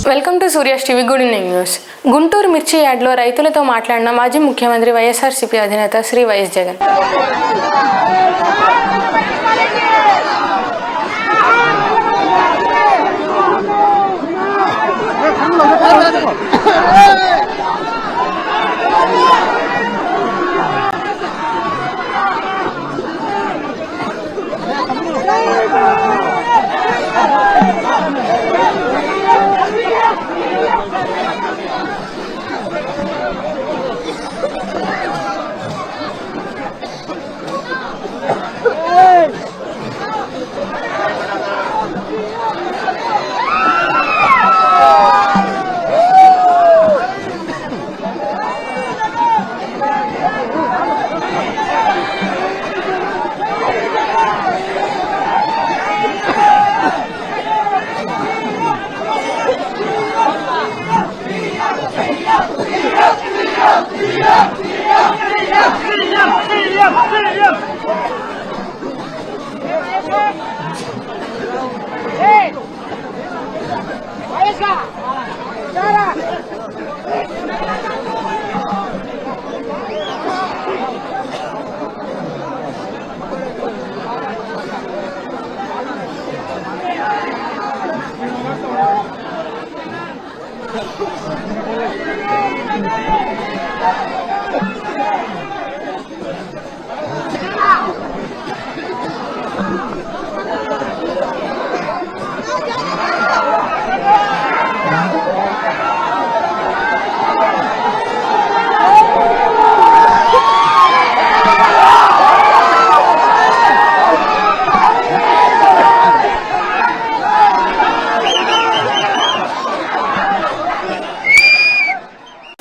Welcome to Surya's TV. Good evening news. Guntur మిర్చి యార్డ్లో రైతులతో మాట్లాడిన మాజీ ముఖ్యమంత్రి వైఎస్ఆర్సీపీ అధినేత శ్రీ వైఎస్ జగన్.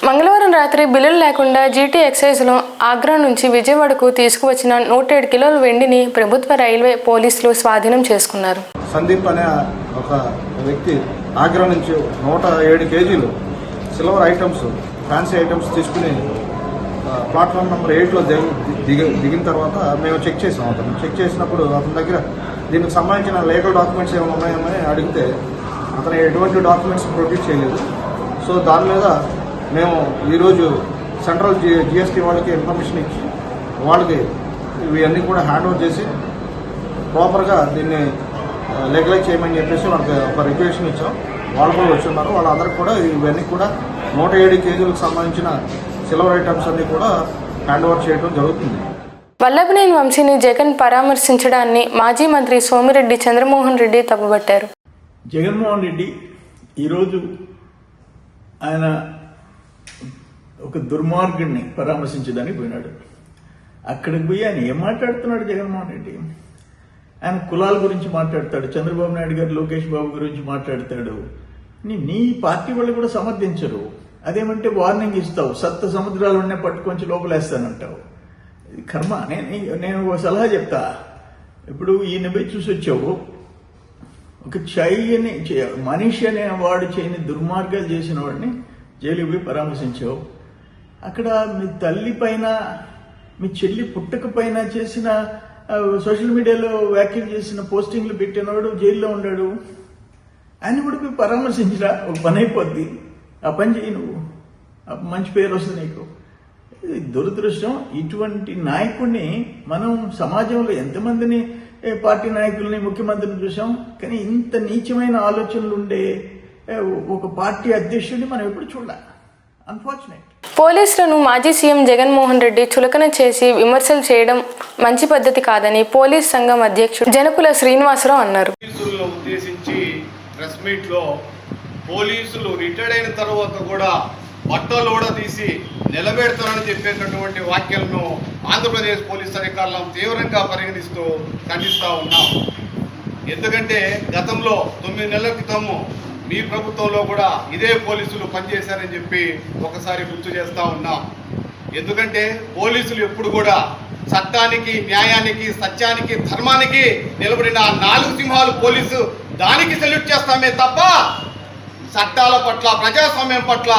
మంగళవారం రాత్రి బిల్లులు లేకుండా జీటీ ఎక్సైజ్లో ఆగ్రా నుంచి విజయవాడకు తీసుకువచ్చిన 107 కిలోల వెండిని ప్రభుత్వ రైల్వే పోలీసులు స్వాధీనం చేసుకున్నారు. సందీప్ అనే ఒక వ్యక్తి ఆగ్రా నుంచి 107 కేజీలు సిల్వర్ ఐటమ్స్, ఫ్యాన్సీ ఐటమ్స్ తీసుకుని ప్లాట్ఫామ్ నెంబర్ 8లో దిగిన తర్వాత మేము చెక్ చేసాం. చెక్ చేసినప్పుడు అతని దగ్గర దీనికి సంబంధించిన లీగల్ డాక్యుమెంట్స్ ఏమైనా ఉన్నాయని అడిగితే అతను ఎటువంటి డాక్యుమెంట్స్ ప్రొడ్యూస్ చేయలేదు. సో దాని మీద మేము ఈరోజు సెంట్రల్ జిఎస్టీ వాళ్ళకి ఇన్ఫర్మేషన్ ఇచ్చి వాళ్ళకి ఇవన్నీ కూడా హ్యాండ్ ఓవర్ చేసి ప్రాపర్గా దీన్ని లీగలైజ్ చేయమని చెప్పేసి వాళ్ళకి ఒక రిక్వెషన్ ఇచ్చాం. వాళ్ళు కూడా వచ్చున్నారు. వాళ్ళందరికీ కూడా ఇవన్నీ కూడా 107 కేజీలకు సంబంధించిన సిల్వర్ ఐటమ్స్ అన్నీ కూడా హ్యాండ్ ఓవర్ చేయడం జరుగుతుంది. వల్లభనేని వంశీని జగన్ పరామర్శించడాన్ని మాజీ మంత్రి సోమిరెడ్డి చంద్రమోహన్ రెడ్డి తప్పుపట్టారు. జగన్మోహన్ రెడ్డి ఈరోజు ఆయన ఒక దుర్మార్గుడిని పరామర్శించడానికి పోయినాడు. అక్కడికి పోయి ఆయన ఏం మాట్లాడుతున్నాడు జగన్మోహన్ రెడ్డి? ఆయన కులాల గురించి మాట్లాడతాడు, చంద్రబాబు నాయుడు గారు లోకేష్ బాబు గురించి మాట్లాడతాడు. నీ పార్టీ వాళ్ళు కూడా సమర్థించరు. అదేమంటే వార్నింగ్ ఇస్తావు, సప్త సముద్రాలు ఉన్న పట్టుకొంచి లోపలేస్తానంటావు. ఇది కర్మ. నేను ఒక సలహా చెప్తా. ఇప్పుడు ఈయన పోయి చూసి వచ్చావు, ఒక మనిషి అనే వాడు చేయని దుర్మార్గాలు చేసిన వాడిని జైలుకి పోయి పరామర్శించావు. అక్కడ మీ తల్లి పైన, మీ చెల్లి పుట్టక పైన చేసిన సోషల్ మీడియాలో వ్యాఖ్యలు చేసిన పోస్టింగ్లు పెట్టినవాడు జైల్లో ఉన్నాడు. ఆయన కూడా పోయి పరామర్శించరా, ఒక పని అయిపోద్ది. ఆ పని చేయి, నువ్వు మంచి పేరు వస్తుంది నీకు. ఇది దురదృష్టం. ఇటువంటి నాయకుడిని మనం సమాజంలో ఎంతమందిని పార్టీ నాయకుల్ని, ముఖ్యమంత్రిని చూసాం. కానీ ఇంత నీచమైన ఆలోచనలు ఉండే ఒక పార్టీ అధ్యక్షుడిని మనం ఎప్పుడు చూడాలి. అన్ఫార్చునేట్. పోలీసులను మాజీ సీఎం జగన్మోహన్ రెడ్డి చులకన చేసి విమర్శలు చేయడం మంచి పద్ధతి కాదని పోలీస్ సంఘం అధ్యక్షుడు జనకుల శ్రీనివాసరావు అన్నారు. పోలీసులను ఉద్దేశించి ప్రెస్ మీట్ లో పోలీసులు రిటైర్డ్ అయిన తర్వాత కూడా బట్టలు కూడా తీసి నిలబెడతానని చెప్పేటటువంటి వ్యాఖ్యలను ఆంధ్రప్రదేశ్ పోలీస్ అధికారులను తీవ్రంగా పరిగణిస్తూ ఖండిస్తూ ఉన్నాం. ఎందుకంటే గతంలో 9 నెలల క్రితము మీ ప్రభుత్వంలో కూడా ఇదే పోలీసులు పనిచేశారని చెప్పి ఒకసారి గుర్తు చేస్తూ ఉన్నాం. ఎందుకంటే పోలీసులు ఎప్పుడు కూడా చట్టానికి, న్యాయానికి, సత్యానికి, ధర్మానికి నిలబడిన 4 సింహాలు పోలీసు, దానికి సెల్యూట్ చేస్తామే తప్ప చట్టాల పట్ల, ప్రజాస్వామ్యం పట్ల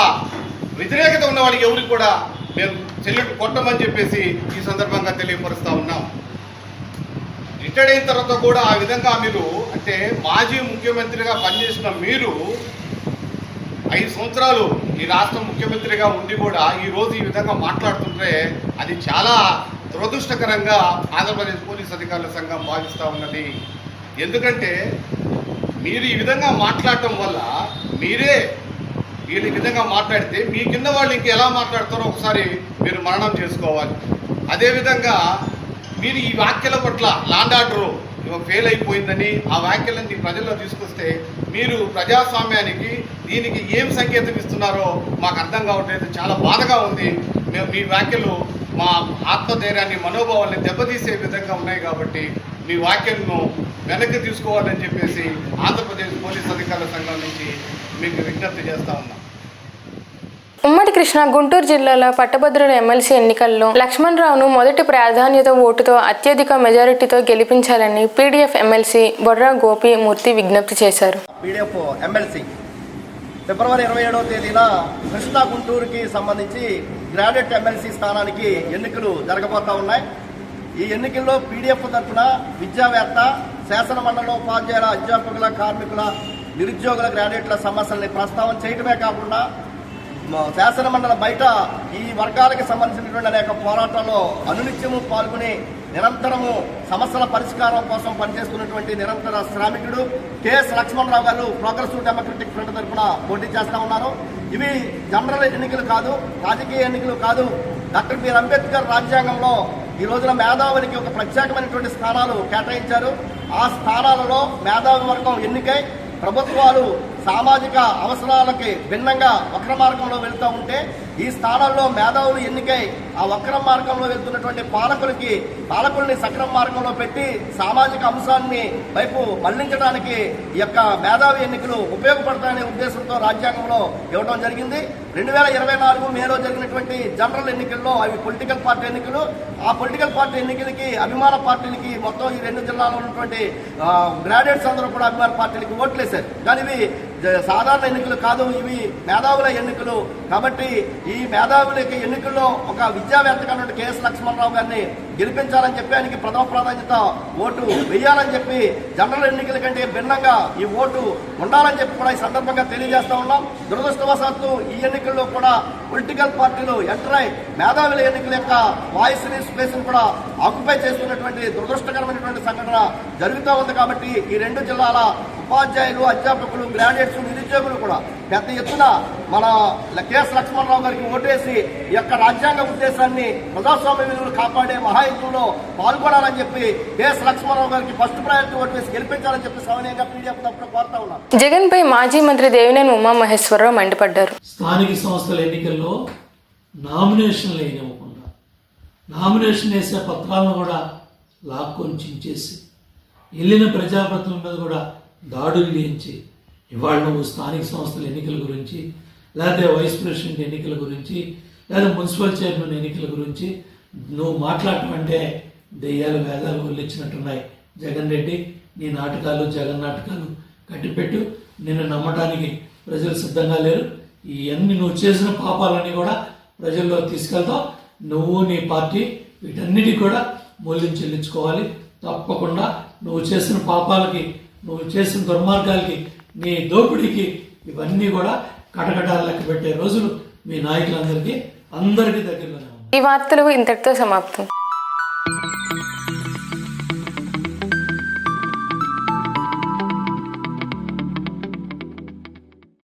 వ్యతిరేకత ఉన్న వాళ్ళకి ఎవరికి కూడా మేము సెల్యూట్ కొట్టమని చెప్పేసి ఈ సందర్భంగా తెలియపరుస్తూ ఉన్నాం. రిటైర్డ్ అయిన తర్వాత కూడా ఆ విధంగా మీరు, అంటే మాజీ ముఖ్యమంత్రిగా పనిచేసిన మీరు 5 సంవత్సరాలు ఈ రాష్ట్ర ముఖ్యమంత్రిగా ఉండి కూడా ఈరోజు ఈ విధంగా మాట్లాడుతుంటే అది చాలా దురదృష్టకరంగా ఆంధ్రప్రదేశ్ పోలీస్ అధికారుల సంఘం భావిస్తూ ఉన్నది. ఎందుకంటే మీరు ఈ విధంగా మాట్లాడటం వల్ల మీరే వీళ్ళు ఈ విధంగా మాట్లాడితే మీ కింద వాళ్ళు ఇంక ఎలా మాట్లాడతారో ఒకసారి మీరు మననం చేసుకోవాలి. అదేవిధంగా మీరు ఈ వ్యాఖ్యల పట్ల లాండ్ ఆర్డర్ ఫెయిల్ అయిపోయిందని ఆ వ్యాఖ్యలన్నీ ప్రజల్లో తీసుకొస్తే మీరు ప్రజాస్వామ్యానికి దీనికి ఏం సంకేతం ఇస్తున్నారో మాకు అర్థం కావట్లేదు. చాలా బాధగా ఉంది. మేము మీ వ్యాఖ్యలు మా ఆత్మధైర్యాన్ని మనోభావాన్ని దెబ్బతీసే విధంగా ఉన్నాయి కాబట్టి మీ వ్యాఖ్యలను వెనక్కి తీసుకోవాలని చెప్పేసి ఆంధ్రప్రదేశ్ పోలీస్ అధికారుల సంఘం నుంచి మీకు విజ్ఞప్తి చేస్తా ఉన్నాం. ఉమ్మడి కృష్ణా గుంటూరు జిల్లాల పట్టభద్రుల ఎమ్మెల్సీ ఎన్నికల్లో లక్ష్మణ్ రావును మొదటి ప్రాధాన్యత ఓటుతో అత్యధిక మెజారిటీతో గెలిపించాలని పీడీఎఫ్ ఎమ్మెల్సీ బొర్రా గోపి మూర్తి విజ్ఞప్తి చేశారు. పీడీఎఫ్ ఎమ్మెల్సీ ఫిబ్రవరి 27వ తేదీన కృష్ణా గుంటూరుకి సంబంధించి గ్రాడ్యుయేట్ ఎమ్మెల్సీ స్థానానికి ఎన్నికలు జరగబోతా ఉన్నాయి. ఈ ఎన్నికల్లో పీడీఎఫ్ తరఫున విద్యావేత్త, శాసన మండలి ఉపాధ్యాయుల, అధ్యాపకుల, కార్మికుల, నిరుద్యోగుల, గ్రాడ్యుయేట్ల సమస్యల్ని ప్రస్తావన చేయడమే కాకుండా శాసన మండలి బయట ఈ వర్గాలకు సంబంధించినటువంటి అనేక పోరాటాల్లో అనునిత్యము పాల్గొని నిరంతరము సమస్యల పరిష్కారం కోసం పనిచేస్తున్నటువంటి నిరంతర శ్రామికుడు కెఎస్ లక్ష్మణరావు గారు ప్రోగ్రెసివ్ డెమోక్రటిక్ ఫ్రంట్ తరఫున పోటీ చేస్తా ఉన్నారు. ఇవి జనరల్ ఎన్నికలు కాదు, రాజకీయ ఎన్నికలు కాదు. డాక్టర్ బిఆర్ అంబేద్కర్ రాజ్యాంగంలో ఈ రోజున మేధావులకి ఒక ప్రత్యేకమైనటువంటి స్థానాలు కేటాయించారు. ఆ స్థానాలలో మేధావి వర్గం ఎన్నికై ప్రభుత్వాలు సామాజిక అవసరాలకి భిన్నంగా వక్ర మార్గంలో వెళ్తూ ఉంటే ఈ స్థానాల్లో మేధావులు ఎన్నికై ఆ వక్ర మార్గంలో వెళ్తున్నటువంటి పాలకుల్ని సక్రమ మార్గంలో పెట్టి సామాజిక అంశాన్ని వైపు మళ్లించడానికి ఈ యొక్క మేధావి ఎన్నికలు ఉపయోగపడతాయనే ఉద్దేశంతో రాజ్యాంగంలో ఇవ్వడం జరిగింది. 2024 మేలో జరిగినటువంటి జనరల్ ఎన్నికల్లో అవి పొలిటికల్ పార్టీ ఎన్నికలు. ఆ పొలిటికల్ పార్టీ ఎన్నికలకి అభిమాన పార్టీలకి మొత్తం ఈ 2 జిల్లాల్లో ఉన్నటువంటి గ్రాడ్యుయేట్స్ అందరూ కూడా అభిమాన పార్టీలకి ఓట్లేశారు. కానీ ఇవి సాధారణ ఎన్నికలు కాదు, ఇవి మేధావుల ఎన్నికలు. కాబట్టి ఈ మేధావులకి ఎన్నికల్లో ఒక విద్యావేత్తగా ఉన్న కెఎస్ లక్ష్మణరావు గారిని గెలిపించాలని చెప్పి ఆయనకి ప్రథమ ప్రాధాన్యత ఓటు వేయాలని చెప్పి జనరల్ ఎన్నికల కంటే భిన్నంగా ఈ ఓటు ఉండాలని చెప్పి కూడా ఈ సందర్భంగా తెలియజేస్తా ఉన్నాం. దురదృష్టవశాత్తు ఈ ఎన్నికల్లో కూడా పొలిటికల్ పార్టీలు ఎంటర్ అయి మేధావుల ఎన్నికల యొక్క వాయిస్ ని స్పేస్ ని కూడా ఆక్యుపై చేస్తున్నటువంటి దురదృష్టకరమైనటువంటి సంఘటన జరుగుతూ ఉంది. కాబట్టి ఈ 2 జిల్లాల ఉపాధ్యాయులు, అధ్యాపకులు, గ్రాడ్యుయేట్స్, నిరుద్యోగులు కూడా పెద్ద ఎత్తున మన కెఎస్ లక్ష్మణరావు గారికి ఓటేసి ఈ యొక్క రాజ్యాంగ ఉద్దేశాన్ని, ప్రజాస్వామ్య విలువలు కాపాడే మహాయుద్ధంలో పాల్గొనాలని చెప్పి కెఎస్ లక్ష్మణరావు గారికి ఫస్ట్ ప్రయారిటీ ఓటేసి గెలిపించాలని చెప్పి సవనీయంగా పీడీఎఫ్ తరఫున కోరుతా ఉన్నారు. జగన్ పై మాజీ మంత్రి దేవినేని ఉమామహేశ్వరరావు మండిపడ్డారు. స్థానిక సంస్థల ఎన్నికల్లో నామినేషన్లు వేయనివ్వకుండా నామినేషన్ వేసే పత్రాలను కూడా లాక్కొని చించేసి వెళ్ళిన ప్రజాప్రతినిధుల మీద కూడా దాడులు చేయించి ఇవాళ నువ్వు స్థానిక సంస్థల ఎన్నికల గురించి, లేకపోతే వైస్ ప్రెసిడెంట్ ఎన్నికల గురించి, లేదా మున్సిపల్ చైర్మన్ ఎన్నికల గురించి నువ్వు మాట్లాడటం అంటే దెయ్యాలు వేదాలు వల్లించినట్టున్నాయి. జగన్ రెడ్డి, నీ నాటకాలు, జగన్ నాటకాలు కట్టిపెట్టు. నిన్ను నమ్మటానికి ప్రజలు సిద్ధంగా లేరు. ఇవన్నీ నువ్వు చేసిన పాపాలన్నీ కూడా ప్రజల్లో తీసుకెళ్తావు. నువ్వు, నీ పార్టీ వీటన్నిటి కూడా మూల్యం చెల్లించుకోవాలి. తప్పకుండా నువ్వు చేసిన పాపాలకి, నువ్వు చేసిన దుర్మార్గాలకి, నీ దోపిడీకి ఇవన్నీ కూడా కటకటాలు లెక్క పెట్టే రోజులు మీ నాయకులందరికీ అందరికీ దగ్గరలోనే ఉన్నాయి. ఈ వార్తలు ఇంతటితో సమాప్తం.